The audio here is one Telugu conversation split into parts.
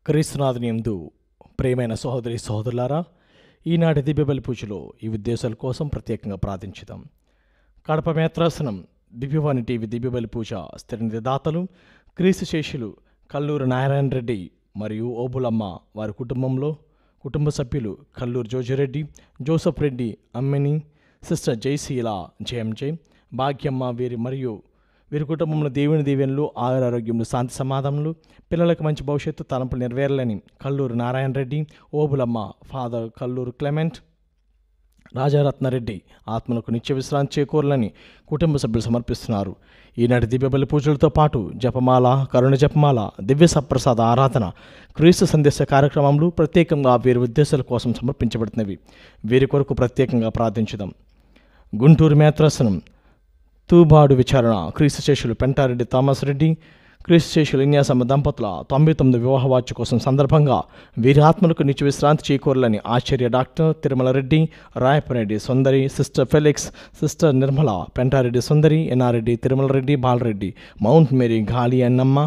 క్రీస్తునాథుని యందు ప్రియమైన సహోదరి సహోదరులారా, ఈనాటి దివ్యబలి పూజలో ఈ ఉద్దేశాల కోసం ప్రత్యేకంగా ప్రార్థించుదాం. కడప మేత్రాసనం దివ్యవాణి టీవీ దివ్యబలి పూజ స్థిరనిధి దాతలు క్రీస్తు శేషులు కల్లూరు నారాయణ రెడ్డి మరియు ఓబులమ్మ వారి కుటుంబ సభ్యులు కల్లూరు జోజిరెడ్డి, జోసఫ్ రెడ్డి, అమ్మిని, సిస్టర్ జయశీల, జయంజయ్, భాగ్యమ్మ వీరి కుటుంబంలో దేవుని దీవెనలు, ఆరోగ్యములు, శాంతి సమాధానములు, పిల్లలకు మంచి భవిష్యత్తు తలంపులు నెరవేరాలని కల్లూరు నారాయణ రెడ్డి, ఓబులమ్మ, ఫాదర్ కల్లూరు క్లెమెంట్, రాజారత్నారెడ్డి ఆత్మలకు నిత్య విశ్రాంతి చేకూరాలని కుటుంబ సభ్యులు సమర్పిస్తున్నారు. ఈనాటి దివ్యబలి పూజలతో పాటు జపమాల, కరుణ జపమాల, దివ్య సప్రసాద ఆరాధన, క్రీస్తు సందేశ కార్యక్రమాలు ప్రత్యేకంగా వీరి ఉద్దేశాల కోసం సమర్పించబడుతున్నవి. వీరి కొరకు ప్రత్యేకంగా ప్రార్థించుదాం. గుంటూరు మేత్రాసనం తూబాడు విచారణ క్రీస్తు శేషులు పెంటారెడ్డి థామస్ రెడ్డి, క్రీస్తు శేషులు ఇన్యాసమ్మ దంపతుల 99 వివాహ వార్షికోత్సవం సందర్భంగా వీరి ఆత్మలకు నిత్య విశ్రాంతి చేకూరాలని Acharya doctor Tirumala Reddy, Rayapareddy Sundari, sister Felix, sister Nirmala, Pentareddy Sundari, Ennareddy, Tirumala Reddy, Balareddy, Mount Mary, Gali Annamma,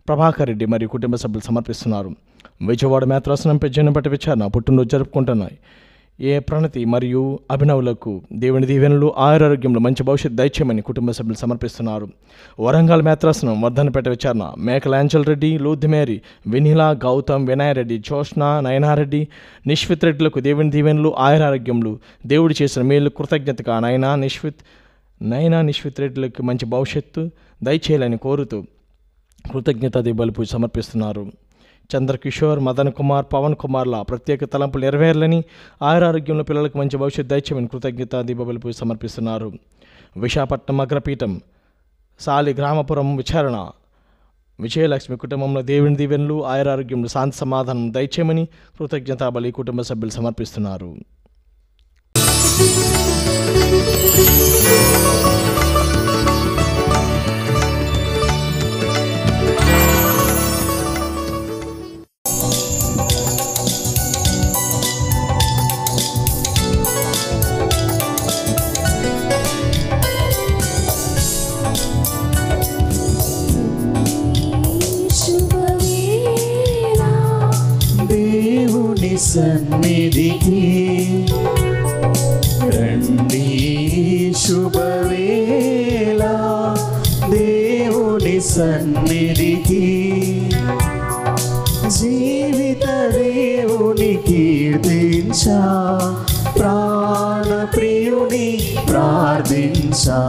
Prabhakar Reddy మరియు కుటుంబ సభ్యులు సమర్పిస్తున్నారు. విజయవాడ మేత్రాసనం పెజ్జనపట్టి విచారణ పుట్టినరోజు జరుపుకుంటున్నాయి. ఏ ప్రణతి మరియు అభినవులకు దేవుని దీవెనలు, ఆరోగ్యంలో మంచి భవిష్యత్తు దయచేయమని కుటుంబ సభ్యులు సమర్పిస్తున్నారు. వరంగల్ మేత్రాసనం వర్ధనపేట విచారణ మేకలాంచల్ రెడ్డి, లూద్మేరి, వెనిలా, గౌతమ్, వినాయరెడ్డి, జోష్న, నయనారెడ్డి, నిష్విత్ రెడ్డిలకు దేవుని దీవెనలు, ఆరోగ్యములు, దేవుడు చేసిన మేలు కృతజ్ఞతగా నయనా నిష్విత్ రెడ్డిలకు మంచి భవిష్యత్తు దయచేయాలని కోరుతూ కృతజ్ఞత దివ్యబలి పూజ సమర్పిస్తున్నారు. చంద్రకిషోర్, మదన్ కుమార్, పవన్ కుమార్ల ప్రత్యేక తలంపులు నెరవేరాలని, ఆరోగ్యంలో పిల్లలకు మంచి భవిష్యత్తు దయచేయమని కృతజ్ఞత దివ్యబలి పూజ సమర్పిస్తున్నారు. విశాఖపట్నం అగ్రపీఠం సాలి గ్రామపురం విచారణ విజయలక్ష్మి కుటుంబంలో దేవుని దీవెనలు, ఆరోగ్యంలో శాంతి సమాధానం దయచేయమని కృతజ్ఞతా బలి కుటుంబ సభ్యులు సమర్పిస్తున్నారు. సన్నిధికి రండి, శుభవేళ దేవుని సన్నిధికి, జీవిత దేవుని కీర్తించా, ప్రాణ ప్రియుని ప్రార్థించా,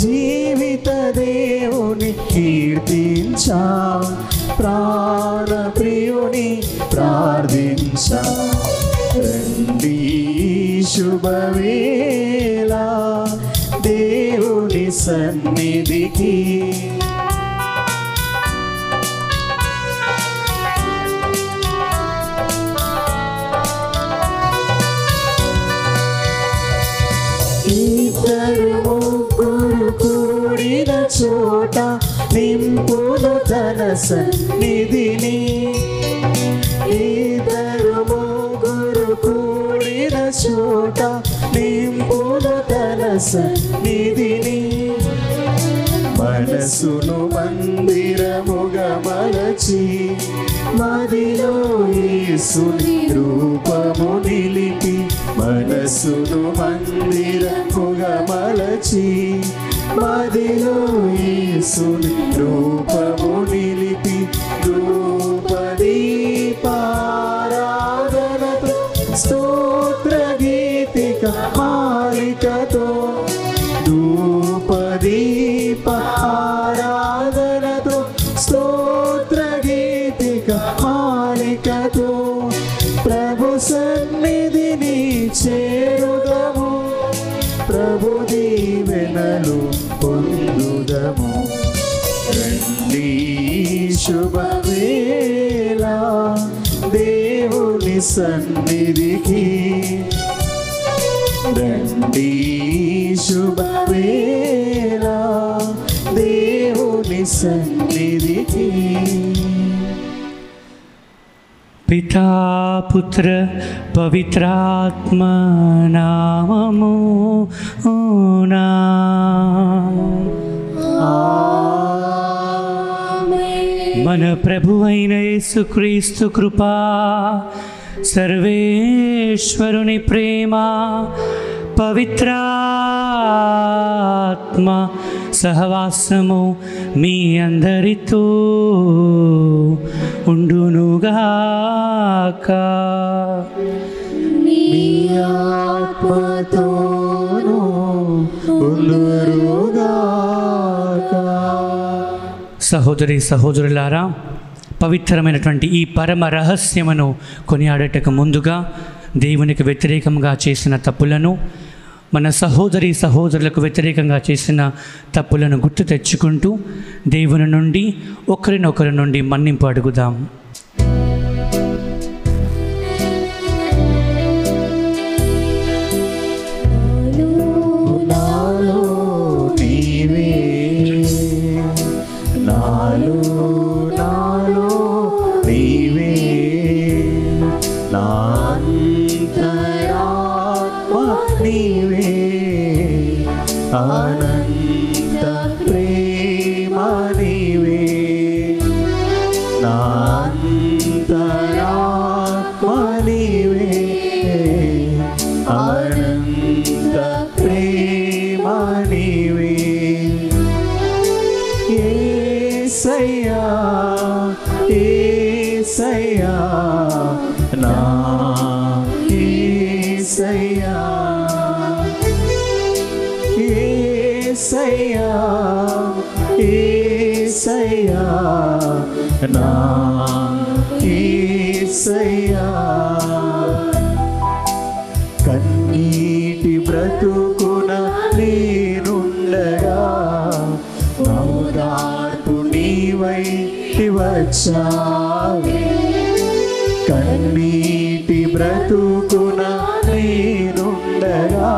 జీవిత దేవుని కీర్తించా, ప్రాణ ప్రియుని ప్రార్థించా. రండి శుభవేళ దేవుని సన్నిధికి, ఇద్దరు ముగ్గురు కూడిన చోట నింపును తన సన్నిధిని, ఇద్దరు ముగ్గురు కూడిన చోట నింపును తన సన్నిధిని, మనసును మందిరముగా మలచి మదిలో యేసుని రూపము నిలిపి, మనసును మందిరముగా మలచి మదిలో యేసుని రూపము నిలిపి, ధూపదీపారాధనతో స్తోత్ర గీతిక మాలికతో, ధూపదీపారాధనతో స్తోత్ర గీతిక మాలికతో, ప్రభు సన్నిధిని చేరుదము, ప్రభు దీవెనలు పొందుదము. రండి శుభవేళ దేవుని సన్నిధికి, రండి శుభవేళ దేవుని సన్నిధికి. పితా పుత్ర పవిత్రాత్మ నామము ఆమేన్. మన ప్రభువైన యేసుక్రీస్తు కృపా, సర్వేశ్వరుని ప్రేమ, పవిత్రాత్మ సహవాసము మీ అందరితో ఉండునుగాక. నీ ఆత్మతోనూ ఉండునుగాక. సహోదరి సహోదరులారా, పవిత్రమైనటువంటి ఈ పరమ రహస్యమును కొనియాడటకు ముందుగా దేవునికి వ్యతిరేకంగా చేసిన తప్పులను, మన సహోదరి సహోదరులకు వ్యతిరేకంగా చేసిన తప్పులను గుర్తు తెచ్చుకుంటూ దేవుని నుండి ఒకరినొకరి నుండి మన్నింపు అడుగుదాం. అనంత ప్రేమ నీవే, నాంతరాత్మ నీవే, అనంత ప్రేమ నీవే. యేసయ్యా యేసయ్యా నా యేసయ్యా, యేసయ్యా యేసయ్యా నా యేసయ్యా. కన్నీటి బ్రతుకున నేనుండగా ఓదార్పు నీవై వచ్చావే. కన్నీటి బ్రతుకున నేనుండగా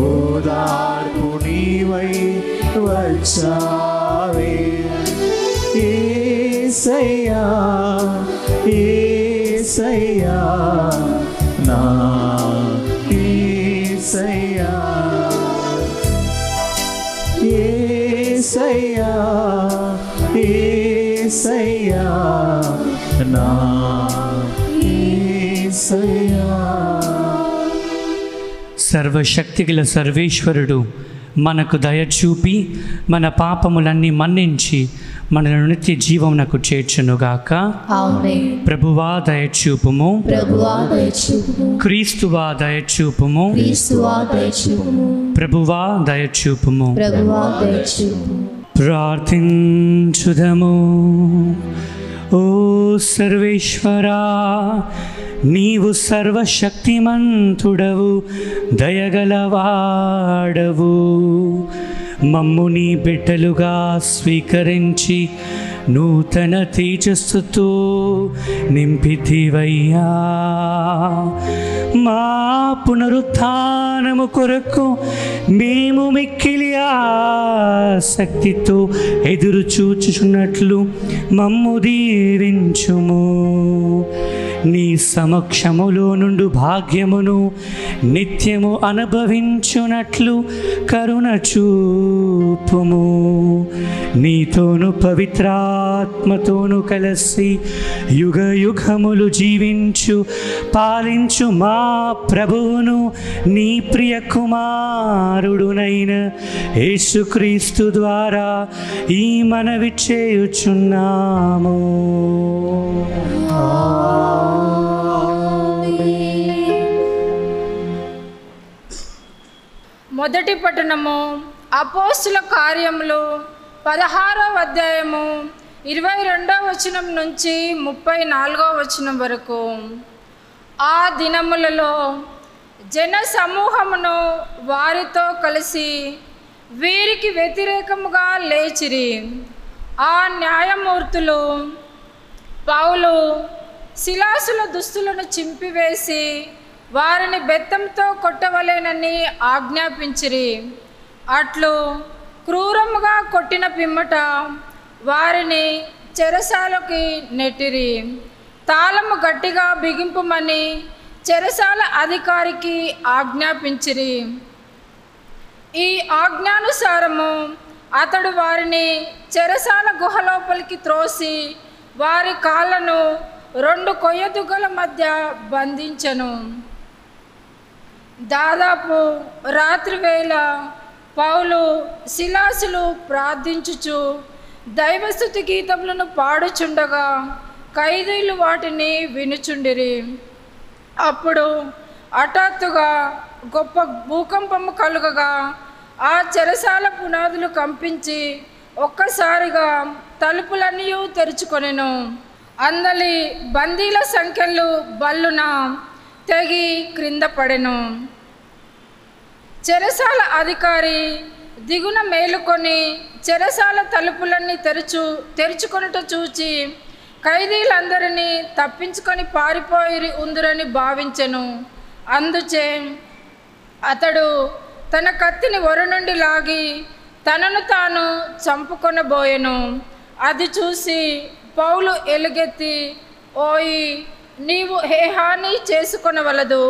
ఓదార్పు నీవై వచ్చావే. యేసయ్యా యేసయ్యా నా యేసయ్యా, యేసయ్యా యేసయ్యా నా యేసయ్యా. సర్వశక్తిగల సర్వేశ్వరుడు మనకు దయ చూపి మన పాపములన్నీ మన్నించి మనను నిత్య జీవమునకు చేర్చునుగాక. ఆమేన్. ప్రభువా దయచూపుము, ప్రభువా దయచూపుము, క్రీస్తువా దయచూపుము, క్రీస్తువా దయచూపుము, ప్రభువా దయచూపుము. ప్రభువా దయచూపుము. ప్రార్థించుదము. ఓ సర్వేశ్వరా, నీవు సర్వశక్తిమంతుడవు, దయగలవాడవు. మమ్ము నీ బిడ్డలుగా స్వీకరించి నూతన తేజస్సుతో నింపితివయ్యా. మా పునరుత్థానము కొరకు మేము మిక్కిలి ఆసక్తితో ఎదురు చూచుచున్నట్లు మమ్ము దీవించుము. నీ సమక్షములో నుండి భాగ్యమును నిత్యము అనుభవించునట్లు కరుణ చూపుము. నీతోను పవిత్రాత్మతోను కలిసి యుగ యుగములు జీవించు పాలించు మా ప్రభువును నీ ప్రియ కుమారుడునైన యేసుక్రీస్తు ద్వారా ఈ మనవి చేయుచున్నాము. మొదటి పట్టణము అపోస్తుల కార్యములు 16వ అధ్యాయము 22వ వచనం నుంచి 34వ వచనం వరకు. ఆ దినములలో జన సమూహమును వారితో కలిసి వీరికి వ్యతిరేకముగా లేచిరి. ఆ న్యాయమూర్తులు పౌలు శిలాసుల దుస్తులను చింపివేసి వారిని బెత్తంతో కొట్టవలెనని ఆజ్ఞాపించిరి. అట్లు క్రూరముగా కొట్టిన పిమ్మట వారిని చెరసాలకి నెట్టిరి. తాళము గట్టిగా బిగింపుమని చెరసాల అధికారికి ఆజ్ఞాపించిరి. ఈ ఆజ్ఞానుసారము అతడు వారిని చెరసాల గుహలోపలికి త్రోసి వారి కాళ్ళను 2 కొయ్యదుగ్గల మధ్య బంధించెను. దాదాపు రాత్రివేళ పౌలు శిలాసులు ప్రార్థించుచు దైవస్తుతి గీతములను పాడుచుండగా ఖైదీలు వాటిని వినుచుండిరి. అప్పుడు హఠాత్తుగా గొప్ప భూకంపము కలుగగా ఆ చెరసాల పునాదులు కంపించి ఒక్కసారిగా తలుపులన్నీ తెరుచుకొనెను. అందలి బందీల సంఖ్యలు బల్లున తెగి క్రింద పడెను. చెరసాల అధికారి దిగున మేలుకొని చెరసాల తలుపులన్నీ తెరుచుకొనుట చూచి ఖైదీలందరినీ తప్పించుకొని పారిపోయి ఉందిరని భావించెను. అందుచే అతడు తన కత్తిని ఒర నుండి లాగి తనను తాను చంపుకొనబోయెను. అది చూసి పౌలు ఎలుగెత్తి, ఓయి, నీవు ఏ హాని చేసుకొనవలదు,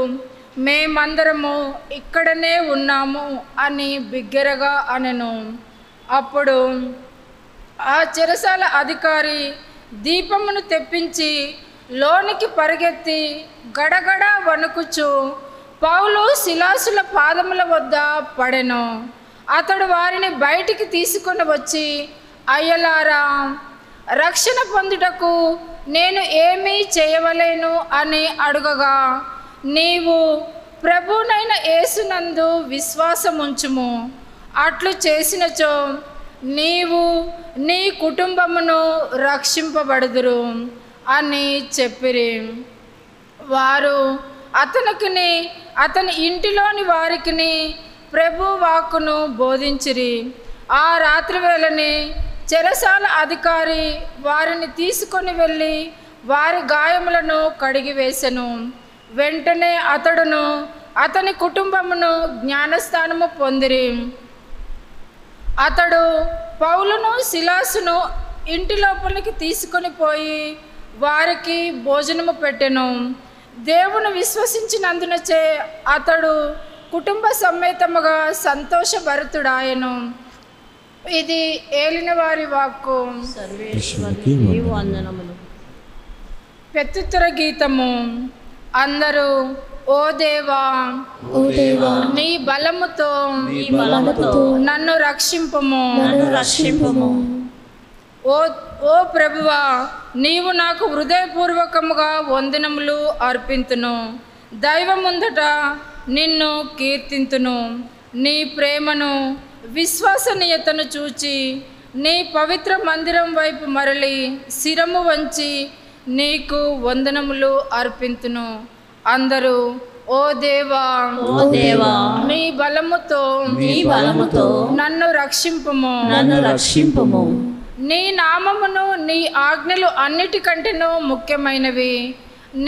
మేమందరము ఇక్కడనే ఉన్నాము అని బిగ్గరగా అనెను. అప్పుడు ఆ చెరసాల అధికారి దీపమును తెప్పించి లోనికి పరిగెత్తి గడగడ వణుకుచు పౌలు శిలాసుల పాదముల వద్ద పడెను. అతడు వారిని బయటికి తీసుకొని వచ్చి, అయ్యలారా, రక్షణ పొందుటకు నేను ఏమీ చేయవలేను అని అడుగగా, నీవు ప్రభునైన యేసునందు విశ్వాసముంచుము, అట్లు చేసినచో నీవు నీ కుటుంబమును రక్షింపబడుదురు అని చెప్పిరి. వారు అతనికిని అతని ఇంటిలోని వారికిని ప్రభు వాక్కును బోధించిరి. ఆ రాత్రి వేళని చెరసాల అధికారి వారిని తీసుకొని వెళ్ళి వారి గాయములను కడిగివేసెను. వెంటనే అతడును అతని కుటుంబమును జ్ఞానస్థానము పొందిరి. అతడు పౌలును శిలాసును ఇంటి లోపలికి తీసుకొని పోయి వారికి భోజనము పెట్టెను. దేవుని విశ్వసించినందునచే అతడు కుటుంబ సమేతముగా సంతోషభరితుడాయెను. ఇది ఏలిన వారి వాక్కు. ప్రత్యుత్తర గీతము. అందరూ, ఓ దేవా, నీ బలముతో నన్ను రక్షింపుము. ఓ ప్రభువా, నీవు నాకు హృదయపూర్వకముగా వందనములు అర్పింతును. దైవముందట నిన్ను కీర్తింతును. నీ ప్రేమను విశ్వసనీయతను చూచి నీ పవిత్ర మందిరం వైపు మరలి శిరము వంచి నీకు వందనములు అర్పింతును. అందరూ, ఓ దేవా, నీ బలముతో నన్ను రక్షింపుము. నీ నామమును నీ ఆజ్ఞలు అన్నిటికంటేనూ ముఖ్యమైనవి.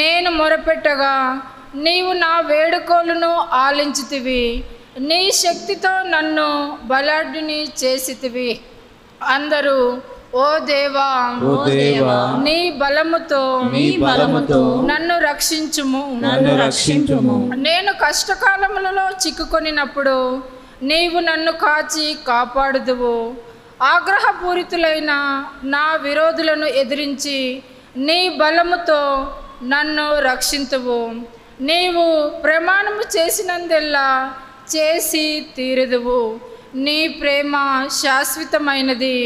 నేను మొరపెట్టగా నీవు నా వేడుకోలును ఆలించితివి. నీ శక్తితో నన్ను బలాఢ్యుని చేసితివి. అందరూ, ఓ దేవా, నీ బలముతో నన్ను రక్షించుము. నేను కష్టకాలములలో చిక్కుకొనినప్పుడు నీవు నన్ను కాచి కాపాడుదువు. ఆగ్రహపూరితులైన నా విరోధులను ఎదిరించి నీ బలముతో నన్ను రక్షింతువు. నీవు ప్రమాణము చేసినందెల్లా చేసి తీరుదువు. నీ ప్రేమ శాశ్వతమైనది.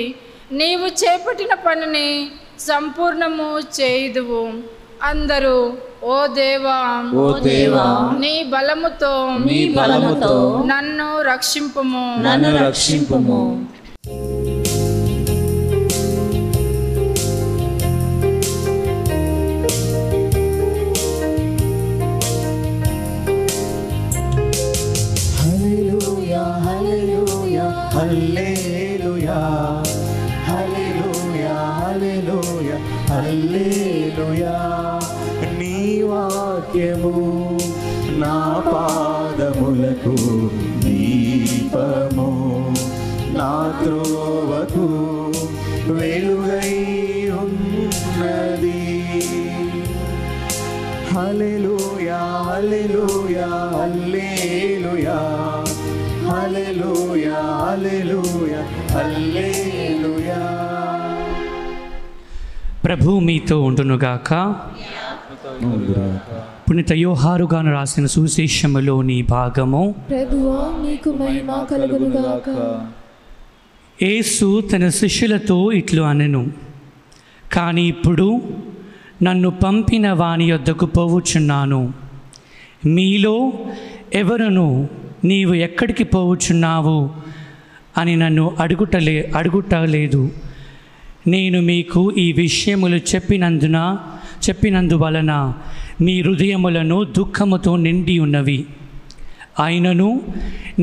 నీవు చేపట్టిన పనిని సంపూర్ణము చేయుదువు. అందరూ, ఓ దేవా, నీ బలముతో నన్ను రక్షింపుము. హల్లెలూయా, హల్లెలూయా, హల్లెలూయా, హల్లెలూయా. నీ వాక్యము నా పాదములకు దీపము, నా త్రోవకు వెలుగై ఉన్నది. హల్లెలూయా, హల్లెలూయా, హల్లెలూయా, హల్లెలూయా హల్లెలూయా హల్లెలూయా. ప్రభు మీతో ఉండునుగాక. పునీత యోహాను గాను రాసిన సువిశేషములోని భాగము. ప్రభువా నీకు మహిమ కలుగునుగాక. యేసు తన శిష్యులతో ఇట్లు అనెను, కానీ ఇప్పుడు నన్ను పంపిన వాని యొద్దకు పోవుచున్నాను. మీలో ఎవరును నీవు ఎక్కడికి పోవుచున్నావు అని నన్ను అడుగుటలేదు. నేను మీకు ఈ విషయములు చెప్పినందువలన మీ హృదయములను దుఃఖముతో నిండి ఉన్నవి. అయినను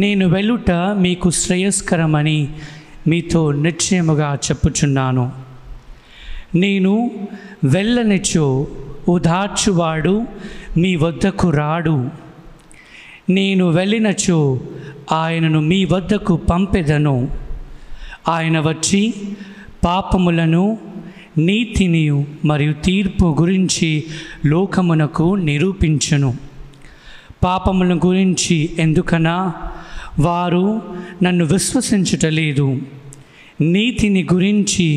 నేను వెళ్ళుట మీకు శ్రేయస్కరమని మీతో నిశ్చయముగా చెప్పుచున్నాను. నేను వెళ్ళనిచో ఉదార్చువాడు మీ వద్దకు రాడు. నేను వెళ్ళినచో ఆయనను మీ వద్దకు పంపెదను. ఆయన వచ్చి పాపములను, నీతిని మరియు తీర్పు గురించి లోకమునకు నిరూపించును. పాపముల గురించి ఎందుకనా వారు నన్ను విశ్వసించుటలేదు. నీతిని గురించి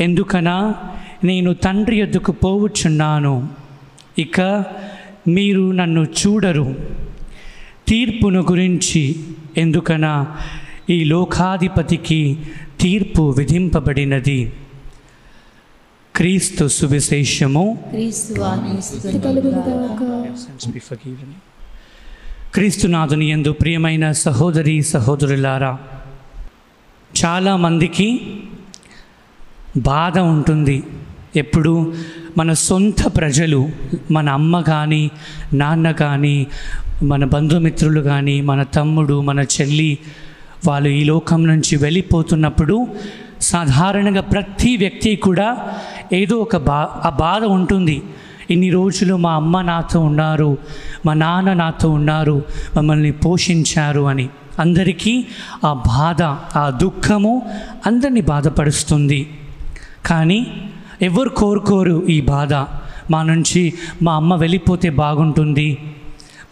ఎందుకనా నేను తండ్రి యొద్దకు పోవుచున్నాను, ఇక మీరు నన్ను చూడరు. తీర్పును గురించి ఎందుకనా ఈ లోకాధిపతికి తీర్పు విధింపబడినది. క్రీస్తు సువిశేషము. క్రీస్తునాథుని యందు ప్రియమైన సహోదరి సహోదరులారా, చాలామందికి బాధ ఉంటుంది. ఎప్పుడు మన సొంత ప్రజలు, మన అమ్మ కానీ నాన్న కానీ మన బంధుమిత్రులు కానీ మన తమ్ముడు మన చెల్లి వాళ్ళు ఈ లోకం నుంచి వెళ్ళిపోతున్నప్పుడు సాధారణంగా ప్రతి వ్యక్తి కూడా ఏదో ఒక బాధ ఉంటుంది. ఇన్ని రోజులు మా అమ్మ నాతో ఉన్నారు, మా నాన్న నాతో ఉన్నారు, మమ్మల్ని పోషించారు అని అందరికీ ఆ బాధ, ఆ దుఃఖము అందరినీ బాధపరుస్తుంది. కానీ ఎవరు కోరుకోరు ఈ బాధ. మా నుంచి మా అమ్మ వెళ్ళిపోతే బాగుంటుంది,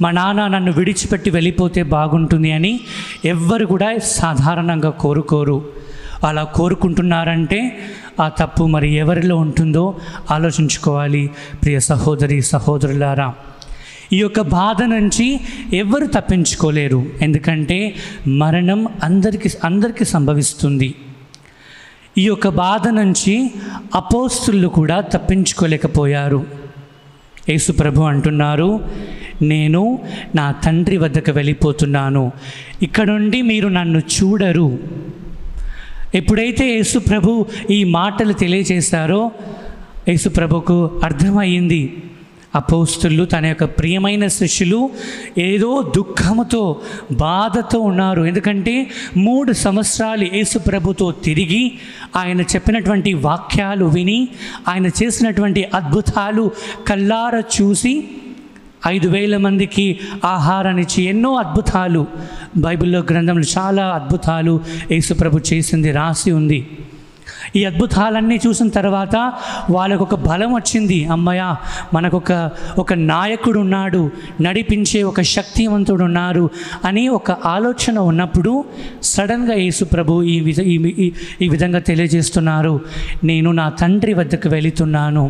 మా నాన్న నన్ను విడిచిపెట్టి వెళ్ళిపోతే బాగుంటుంది అని ఎవ్వరు కూడా సాధారణంగా కోరుకోరు. అలా కోరుకుంటున్నారంటే ఆ తప్పు మరి ఎవరిలో ఉంటుందో ఆలోచించుకోవాలి. ప్రియ సహోదరి సహోదరులారా, ఈ యొక్క బాధ నుంచి ఎవరు తప్పించుకోలేరు. ఎందుకంటే మరణం అందరికీ సంభవిస్తుంది. ఈ యొక్క బాధ నుంచి అపోస్తులు కూడా తప్పించుకోలేకపోయారు. యేసు ప్రభు అంటున్నారు, నేను నా తండ్రి వద్దకు వెళ్ళిపోతున్నాను, ఇక్కడ నుండి మీరు నన్ను చూడరు. ఎప్పుడైతే యేసు ప్రభు ఈ మాటలు తెలియజేశారో యేసు ప్రభుకు అర్థమయ్యింది, అపోస్తులు తన యొక్క ప్రియమైన శిష్యులు ఏదో దుఃఖముతో బాధతో ఉన్నారు. ఎందుకంటే 3 సంవత్సరాలు యేసు ప్రభుతో తిరిగి ఆయన చెప్పినటువంటి వాక్యాలు విని ఆయన చేసినటువంటి అద్భుతాలు కళ్ళారా చూసి 5,000 మందికి ఆహారాన్ని ఇచ్చి ఎన్నో అద్భుతాలు, బైబిల్లో గ్రంథంలో చాలా అద్భుతాలు యేసు ప్రభు చేసింది రాసి ఉంది. ఈ అద్భుతాలన్నీ చూసిన తర్వాత వాళ్ళకు ఒక బలం వచ్చింది. అమ్మయ్య, మనకొక నాయకుడు ఉన్నాడు, నడిపించే ఒక శక్తివంతుడు ఉన్నారు అని ఒక ఆలోచన ఉన్నప్పుడు సడన్గా యేసు ప్రభు ఈ విధంగా తెలియజేస్తున్నారు, నేను నా తండ్రి వద్దకు వెళుతున్నాను.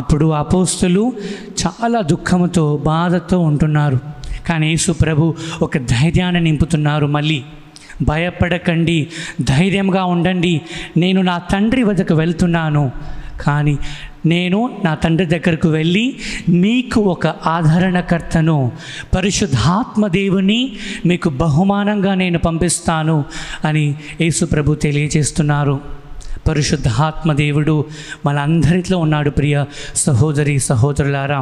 అప్పుడు అపోస్తులు చాలా దుఃఖంతో బాధతో ఉంటున్నారు. కానీ యేసు ప్రభు ఒక ధైర్యాన్ని నింపుతున్నారు. మళ్ళీ భయపడకండి, ధైర్యంగా ఉండండి, నేను నా తండ్రి వద్దకు వెళ్తున్నాను. కానీ నేను నా తండ్రి దగ్గరకు వెళ్ళి మీకు ఒక ఆదరణకర్తను, పరిశుద్ధాత్మ దేవుని మీకు బహుమానంగా నేను పంపిస్తాను అని యేసు ప్రభు తెలియజేస్తున్నారు. పరిశుద్ధాత్మ దేవుడు మనందరిలో ఉన్నాడు. ప్రియ సహోదరి సహోదరులారా,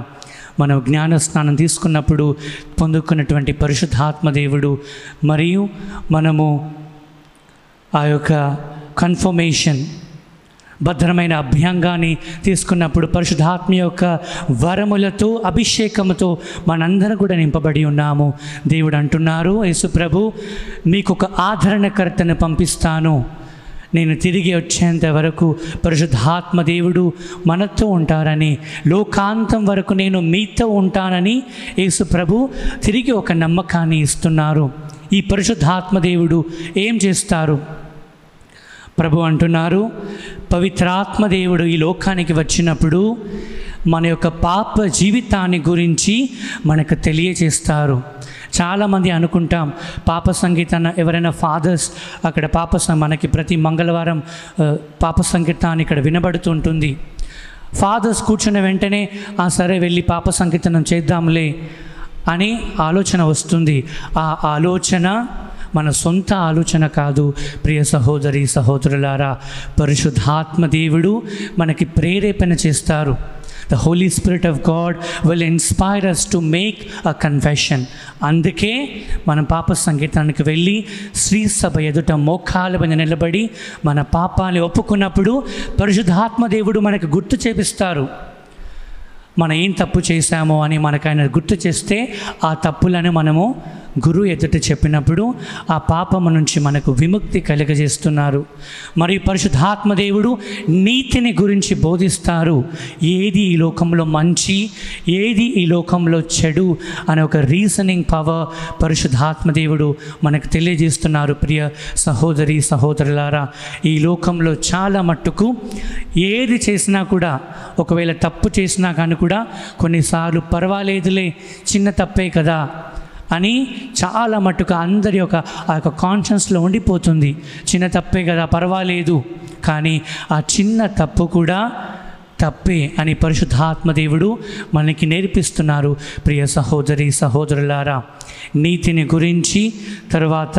మనం జ్ఞాన స్నానం తీసుకున్నప్పుడు పొందుకున్నటువంటి పరిశుద్ధాత్మ దేవుడు, మరియు మనము ఆ యొక్క కన్ఫర్మేషన్ భద్రమైన అభ్యంగాన్ని తీసుకున్నప్పుడు పరిశుద్ధాత్మ యొక్క వరములతో అభిషేకముతో మనందరం కూడా నింపబడి ఉన్నాము. దేవుడు అంటున్నారు, యేసు ప్రభు మీకు ఒక ఆదరణకర్తను పంపిస్తాను, నేను తిరిగి వచ్చేంత వరకు పరిశుద్ధాత్మ దేవుడు మనతో ఉంటారని, లోకాంతం వరకు నేను మీతో ఉంటానని యేసు ప్రభు తిరిగి ఒక నమ్మకాన్ని ఇస్తున్నారు. ఈ పరిశుద్ధాత్మదేవుడు ఏం చేస్తారు? ప్రభు అంటున్నారు, పవిత్రాత్మదేవుడు ఈ లోకానికి వచ్చినప్పుడు మన యొక్క పాప జీవితాన్ని గురించి మనకు తెలియజేస్తారు. చాలామంది అనుకుంటాం పాప సంగీతాన్ని, ఎవరైనా ఫాదర్స్ అక్కడ మనకి ప్రతి మంగళవారం పాప సంగీతాన్ని ఇక్కడ వినబడుతుంటుంది. ఫాదర్స్ కూర్చున్న వెంటనే సరే వెళ్ళి పాప సంకీర్తనం చేద్దాంలే అని ఆలోచన వస్తుంది. ఆ ఆలోచన మన సొంత ఆలోచన కాదు. ప్రియ సహోదరి సహోదరులారా, పరిశుద్ధాత్మ దేవుడు మనకి ప్రేరేపణ చేస్తారు. The Holy Spirit of God will inspire us to make a confession. అందుకే మనం పాప సంగీతానికి వెళ్ళి శ్రీ సభ ఎదుట మోకాళ్ళ మీద నిలబడి మన పాపాన్ని ఒప్పుకున్నప్పుడు పరిశుద్ధాత్మ దేవుడు మనకు గుర్తు చేపిస్తారు. మనం ఏం తప్పు చేశామో అని మనకు ఆయన గుర్తు చేస్తే ఆ తప్పులను మనము గురువు ఎదుట చెప్పినప్పుడు ఆ పాపము నుంచి మనకు విముక్తి కలుగజేస్తున్నారు. మరియు పరిశుద్ధాత్మదేవుడు నీతిని గురించి బోధిస్తారు. ఏది ఈ లోకంలో మంచి, ఏది ఈ లోకంలో చెడు అనే ఒక రీజనింగ్ పవర్ పరిశుద్ధాత్మదేవుడు మనకు తెలియజేస్తున్నారు. ప్రియ సహోదరి సహోదరులారా, ఈ లోకంలో చాలా మట్టుకు ఏది చేసినా కూడా, ఒకవేళ తప్పు చేసినా కానీ కూడా కొన్నిసార్లు పర్వాలేదులే, చిన్న తప్పే కదా అని చాలా మట్టుకు అందరి ఆ యొక్క కాన్షియన్స్లో ఉండిపోతుంది. చిన్న తప్పే కదా, పర్వాలేదు. కానీ ఆ చిన్న తప్పు కూడా తప్పే అని పరిశుద్ధాత్మదేవుడు మనకి నేర్పిస్తున్నారు. ప్రియ సహోదరి సహోదరులారా, నీతిని గురించి, తర్వాత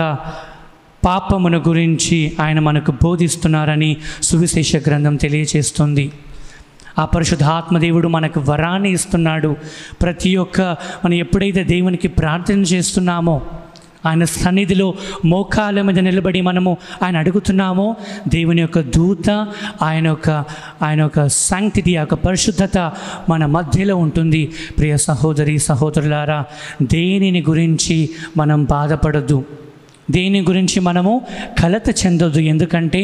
పాపమును గురించి ఆయన మనకు బోధిస్తున్నారని సువిశేష గ్రంథం తెలియజేస్తుంది. ఆ పరిశుద్ధాత్మదేవుడు మనకు వరాన్ని ఇస్తున్నాడు. ప్రతి ఒక్క మనం ఎప్పుడైతే దేవునికి ప్రార్థన చేస్తున్నామో, ఆయన సన్నిధిలో మోకాళ్ళ మీద నిలబడి మనము ఆయన అడుగుతున్నామో, దేవుని యొక్క దూత, ఆయన యొక్క శాంక్టిటీ, ఆ యొక్క పరిశుద్ధత మన మధ్యలో ఉంటుంది. ప్రియ సహోదరి సహోదరులారా, దేనిని గురించి మనం బాధపడద్దు, దేని గురించి మనము కలత చెందొద్దు. ఎందుకంటే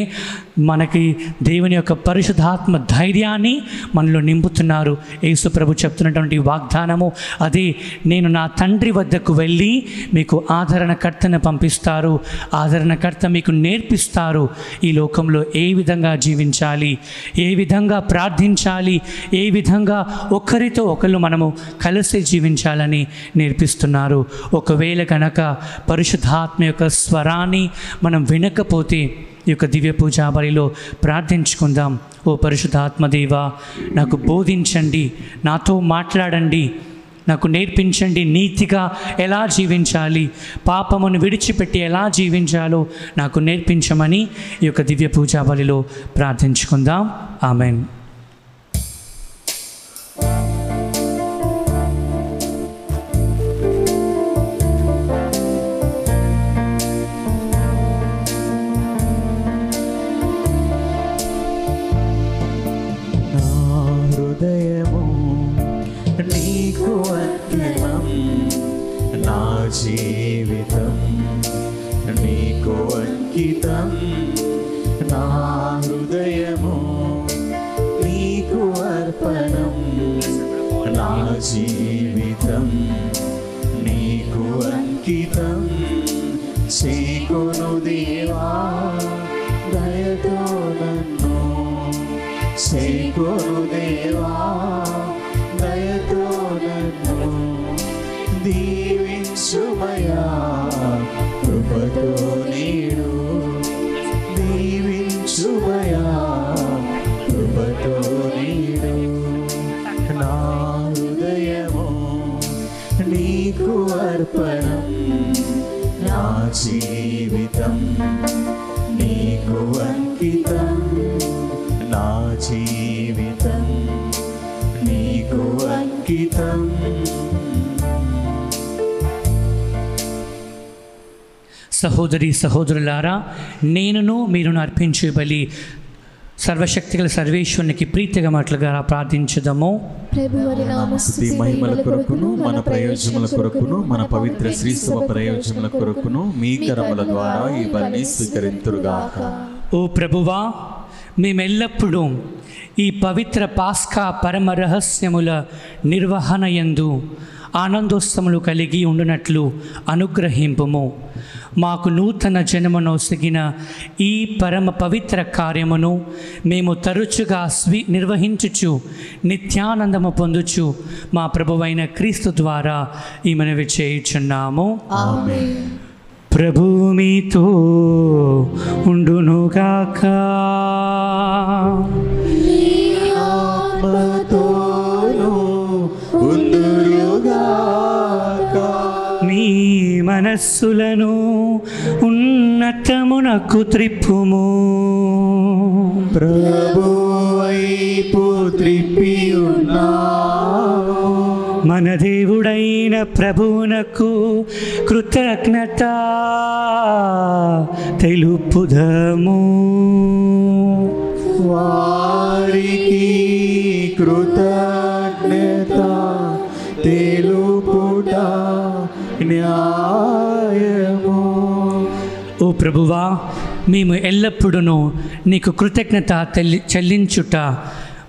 మనకి దేవుని యొక్క పరిశుద్ధాత్మ ధైర్యాన్ని మనలో నింపుతున్నారు. యేసు ప్రభు చెప్తున్నటువంటి వాగ్దానము అదే, నేను నా తండ్రి వద్దకు వెళ్ళి మీకు ఆదరణకర్తను పంపిస్తారు. ఆదరణకర్త మీకు నేర్పిస్తారు ఈ లోకంలో ఏ విధంగా జీవించాలి, ఏ విధంగా ప్రార్థించాలి, ఏ విధంగా ఒకరితో ఒకరు మనము కలిసి జీవించాలని నేర్పిస్తున్నారు. ఒకవేళ కనుక పరిశుద్ధాత్మ యొక్క స్వరాన్ని మనం వినకపోతే ఈ యొక్క దివ్య పూజా బలిలో ప్రార్థించుకుందాం. ఓ పరిశుద్ధాత్మదేవా, నాకు బోధించండి, నాతో మాట్లాడండి, నాకు నేర్పించండి నీతిగా ఎలా జీవించాలి, పాపమును విడిచిపెట్టి ఎలా జీవించాలో నాకు నేర్పించమని ఈ యొక్క దివ్య పూజా బలిలో ప్రార్థించుకుందాం. ఆమెన్. జీవితం నీకు అంకితం, నా హృదయము నీకు అర్పణం. నా జీవితం నీకు అంకితం, చేకొను దేవా దయతో నన్ను, చేకొను దేవా దయతో నన్ను, దీవించుమయా కృపతో నేడు, దీవించుమయా కృపతో నేడు. నా హృదయము నీకు అర్పణం, నా జీవితం నీకు అంకితం, నా జీవితం నీకు అంకితం. సహోదరి సహోదరులారా, నేనును మీరును అర్పించే బలి సర్వశక్తిగల సర్వేశ్వరునికి ప్రీతిగమట్లుగా ప్రార్థించుదాము. స్తుతి మహిమల కొరకును, మన ప్రయోజనముల కొరకును, మన పవిత్ర శ్రీసభ ప్రయోజనముల కొరకును మీ కరముల ద్వారా ఈ బలిని స్వీకరింతురుగాక. ఓ ప్రభువా, మేమెల్లప్పుడూ ఈ పవిత్ర పాస్కా పరమ రహస్యముల నిర్వహణ యందు ఆనందోత్సవములు కలిగి ఉండునట్లు అనుగ్రహింపుము. మాకు నూతన జన్మనొసగిన ఈ పరమ పవిత్ర కార్యమును మేము తరచుగా నిర్వహించుచు నిత్యానందము పొందుచు మా ప్రభువైన క్రీస్తు ద్వారా ఈ మనవి చేయుచున్నాము. ఆమేన్. ప్రభువు మీతో ఉండునుగాక. నీ ఆత్మతోనూ ఉండునుగాక. మీ మనస్సులను ఉన్నతమునకు త్రిప్పుము. ప్రభువైపు త్రిప్పి ఉన్నాము. మన దేవుడైన ప్రభువునకు కృతజ్ఞత తెలుపుదము. వారికి కృతజ్ఞత తెలుపుట న్యాయము. ఓ ప్రభువా, మేము ఎల్లప్పుడూ నీకు కృతజ్ఞత చెల్లించుట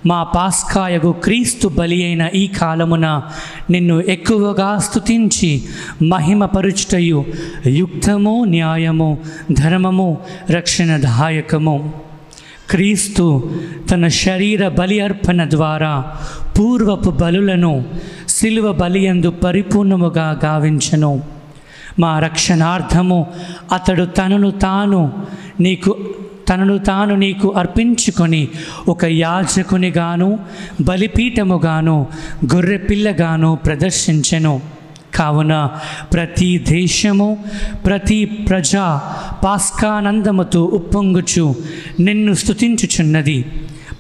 మా పాస్కాయగు క్రీస్తు బలి అయిన ఈ కాలమున నిన్ను ఎక్కువగా స్తుతించి మహిమపరుచుటయు యుక్తము, న్యాయము, ధర్మము, రక్షణదాయకము. క్రీస్తు తన శరీర బలి అర్పణ ద్వారా పూర్వపు బలులను శిలువ బలియందు పరిపూర్ణముగా గావించెను. మా రక్షణార్థము అతడు తనను తాను నీకు అర్పించుకొని ఒక యాజకునిగాను బలిపీఠముగాను గొర్రెపిల్లగాను ప్రదర్శించెను. కావున ప్రతి దేశము ప్రతి ప్రజ పాస్కానందముతో ఉప్పొంగుచు నిన్ను స్తుతించుచున్నది.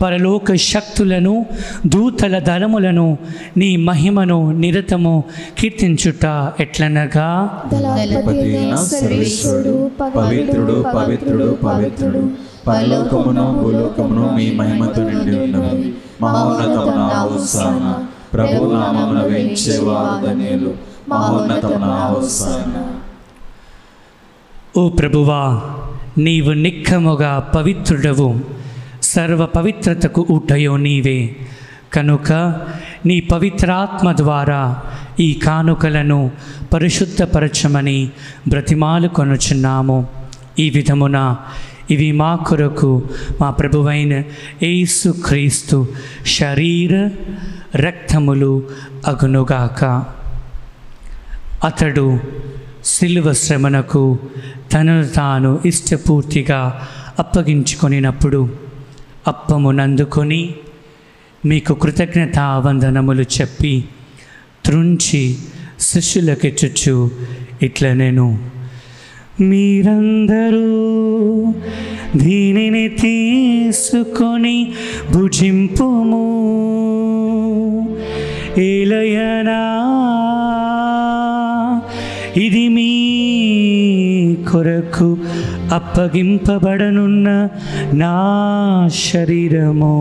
పరలోక శక్తులను దూతల దళములను నీ మహిమను నిరతము కీర్తించుట ఎట్లనగా, దళాధిపతియైన సర్వేశ్వరుడు పవిత్రుడు పవిత్రుడు పవిత్రుడు, పరలోకమును భూలోకమును మీ మహిమతో నిండి ఉన్నవి. మహోన్నతమున హోసానా, ప్రభు నామమున వేంచేవారు ధన్యులు. మహోన్నతమున హోసానా. ఓ ప్రభువా, నీవు నిక్కముగా పవిత్రుడవు, సర్వ పవిత్రతకు ఊటయో నీవే. కనుక నీ పవిత్రాత్మ ద్వారా ఈ కానుకలను పరిశుద్ధపరచమని బ్రతిమాలు కొనుచున్నాము. ఈ విధమున ఇవి మా కొరకు మా ప్రభువైన యేసు క్రీస్తు శరీర రక్తములు అగునుగాక. అతడు శిలువ శ్రమణకు తనను తాను ఇష్టపూర్తిగా అప్పగించుకొనినప్పుడు అప్పమునందుకొని మీకు కృతజ్ఞతావందనములు చెప్పి త్రుంచి శిష్యులకిచ్చుచు ఇట్లా నేను, మీరందరూ దీనిని తీసుకొని భుజింపుము. ఏలయనా ఇది మీ కొరకు అప్పగింపబడనున్న నా శరీరము.